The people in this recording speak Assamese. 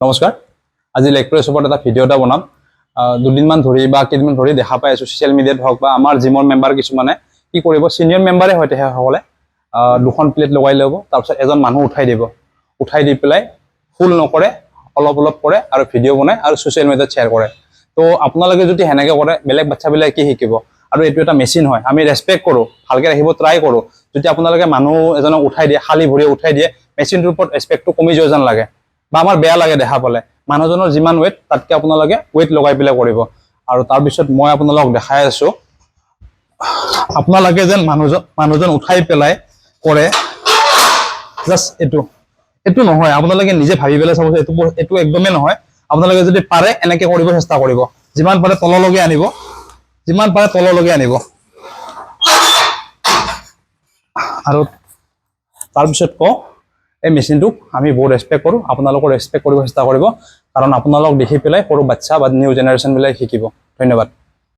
নমস্কাৰ আজি লেগ প্ৰেছ ওপৰত এটা ভিডিঅ' এটা বনাম দুদিনমান ধৰি বা কেইদিনমান ধৰি দেখা পাই আছোঁ ছ'চিয়েল মিডিয়াত হওক বা আমাৰ জিমৰ মেম্বাৰ কিছুমানে কি কৰিব চিনিয়ৰ মেম্বাৰে হয়তো সেইসকলে দুখন প্লেট লগাই ল'ব তাৰপিছত এজন মানুহ উঠাই দি পেলাই ফুল নকৰে অলপ অলপ কৰে আৰু ভিডিঅ' বনায় আৰু ছ'চিয়েল মিডিয়াত শ্বেয়াৰ কৰে তো আপোনালোকে যদি সেনেকৈ কৰে বেলেগ বাচ্চাবিলাকে কি শিকিব আৰু এইটো এটা মেচিন হয় আমি ৰেছপেক্ট কৰোঁ ভালকৈ ৰাখিব ট্ৰাই কৰোঁ যদি আপোনালোকে মানুহ এজনক উঠাই দিয়ে খালী ভৰিয়ে উঠাই দিয়ে মেচিনটোৰ ওপৰত ৰেছপেক্টটো কমি যোৱা যেন লাগে বা আমাৰ বেয়া লাগে দেখা পালে মানুহজনৰ যিমান ৱেট তাতকৈ আপোনালোকে ৱেট লগাই পেলাই কৰিব আৰু তাৰপিছত মই আপোনালোকক দেখাই আছোঁ আপোনালোকে যেন মানুহজন উঠাই পেলাই কৰে জাষ্ট এইটো নহয় আপোনালোকে নিজে ভাবি পেলাই চাব এইটো একদমেই নহয় আপোনালোকে যদি পাৰে এনেকৈ কৰিব চেষ্টা কৰিব যিমান পাৰে তললৈকে আনিব আৰু তাৰপিছত কওঁ এই মেচিনটোক আমি বহুত ৰেছপেক্ট কৰোঁ আপোনালোকক ৰেছপেক্ট কৰিব চেষ্টা কৰিব কাৰণ আপোনালোক দেখি পেলাই সৰু বাচ্চা বা নিউ জেনেৰেশ্যনবিলাক শিকিব ধন্যবাদ